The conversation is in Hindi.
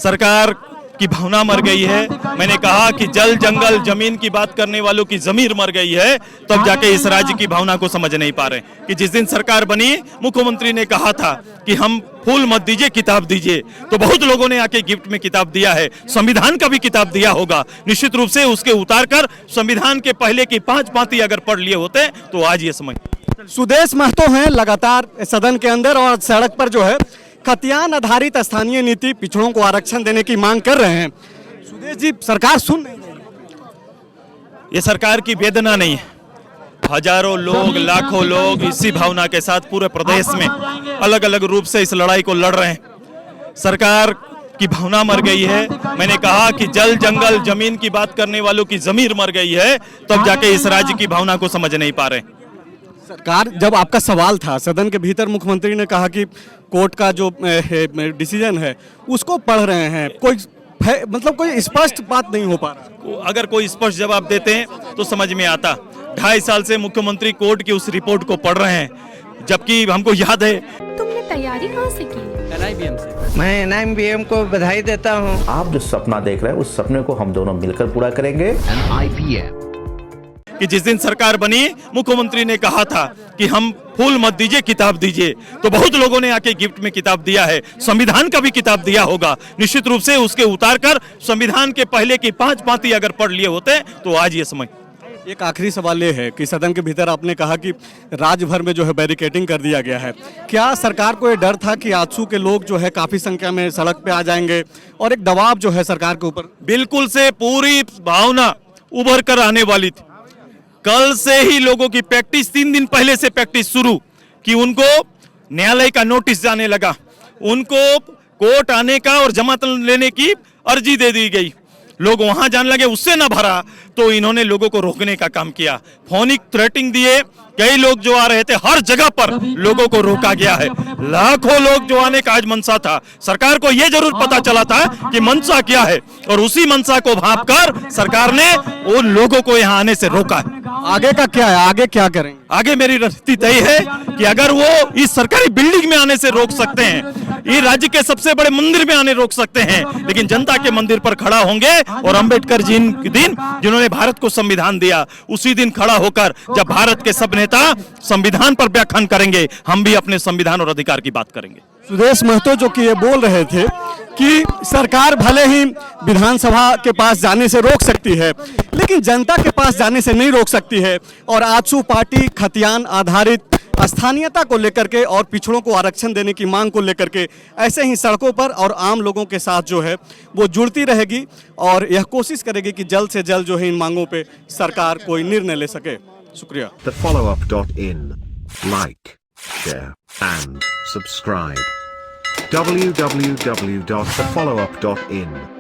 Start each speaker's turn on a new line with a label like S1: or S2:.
S1: सरकार की भावना मर गई है। मैंने कहा कि जल जंगल जमीन की बात करने वालों की जमीर मर गई है, तब जाके इस राज्य की भावना को समझ नहीं पा रहे कि जिस दिन सरकार बनी मुख्यमंत्री ने कहा था कि हम फूल मत दीजिए किताब दीजिए, तो बहुत लोगों ने आके गिफ्ट में किताब दिया है। संविधान का भी किताब दिया होगा, निश्चित रूप से उसके उतार कर संविधान के पहले की 5 पाती अगर पढ़ लिए होते तो आज ये समझ।
S2: सुदेश महतो हैं लगातार सदन के अंदर और सड़क पर जो है खतियान आधारित स्थानीय नीति पिछड़ों को आरक्षण देने की मांग कर रहे हैं। सुदेश जी, सरकार सुन नहीं रही।
S1: ये सरकार की वेदना नहीं है। हजारों लोग, लाखों लोग इसी भावना के साथ पूरे प्रदेश में अलग अलग रूप से इस लड़ाई को लड़ रहे हैं। सरकार की भावना मर गई है। मैंने कहा कि जल जंगल जमीन की बात करने वालों की जमीर मर गई है, तब जाके इस राज्य की भावना को समझ नहीं पा रहे।
S2: सरकार, जब आपका सवाल था सदन के भीतर, मुख्यमंत्री ने कहा कि कोर्ट का जो डिसीजन है उसको पढ़ रहे हैं, कोई स्पष्ट बात नहीं हो पा रहा।
S1: अगर कोई स्पष्ट जवाब देते हैं तो समझ में आता। 2.5 साल से मुख्यमंत्री कोर्ट की उस रिपोर्ट को पढ़ रहे हैं, जबकि हमको याद है।
S3: तुमने तैयारी कहाँ से की?
S4: NIBM से। मैं NIBM को बधाई देता हूँ।
S5: आप जो सपना देख रहे हैं उस सपने को हम दोनों मिलकर पूरा करेंगे।
S4: NIBM
S1: कि जिस दिन सरकार बनी मुख्यमंत्री ने कहा था कि हम फूल मत दीजिए किताब दीजिए, तो बहुत लोगों ने आके गिफ्ट में किताब दिया है। संविधान का भी किताब दिया होगा, निश्चित रूप से उसके उतार कर संविधान के पहले की 5 पाती अगर पढ़ लिए होते तो आज ये समझ।
S2: एक आखिरी सवाल ये है कि सदन के भीतर आपने कहा कि राज्य भर में जो है बैरिकेडिंग कर दिया गया है। क्या सरकार को ये डर था कि आजसू के लोग जो है काफी संख्या में सड़क पे आ जाएंगे और एक दबाव जो है सरकार के ऊपर?
S1: बिल्कुल से पूरी भावना उभर कर आने वाली थी। कल से ही लोगों की प्रैक्टिस, 3 दिन पहले से प्रैक्टिस शुरू कि उनको न्यायालय का नोटिस जाने लगा, उनको कोर्ट आने का और जमानत लेने की अर्जी दे दी गई। लोग वहां जाने लगे, उससे ना भरा तो इन्होंने लोगों को रोकने का काम किया। फोनिक थ्रेटिंग दिए, कई लोग जो आ रहे थे हर जगह पर लोगों को रोका गया है। लाखों लोग जो आने का आज मनसा था, सरकार को यह जरूर पता चला था कि मनसा क्या है, और उसी मनसा को भांपकर सरकार ने उन लोगों को यहाँ आने से रोका है।
S2: आगे का क्या है, आगे क्या करेंगे?
S1: आगे मेरी रणनीति तय है कि अगर वो इस सरकारी बिल्डिंग में आने से रोक सकते हैं, ये राज्य के सबसे बड़े मंदिर में आने रोक सकते हैं, लेकिन जनता के मंदिर पर खड़ा होंगे और अंबेडकर जी दिन जिन्होंने भारत को संविधान दिया, उसी दिन खड़ा होकर जब भारत के सब नेता संविधान पर व्याख्यान करेंगे, हम भी अपने संविधान और अधिकार की बात करेंगे।
S2: सुदेश महतो जो कि ये बोल रहे थे कि सरकार भले ही विधानसभा के पास जाने से रोक सकती है, लेकिन जनता के पास जाने से नहीं रोक सकती है। और आजसू पार्टी खतियान आधारित स्थानीयता को लेकर के और पिछड़ों को आरक्षण देने की मांग को लेकर के ऐसे ही सड़कों पर और आम लोगों के साथ जो है वो जुड़ती रहेगी और यह कोशिश करेगी कि जल्द से जल्द जो है इन मांगों पे सरकार कोई निर्णय ले सके। शुक्रिया।
S6: TheFollowUp.in. Like, share and subscribe. www.thefollowup.in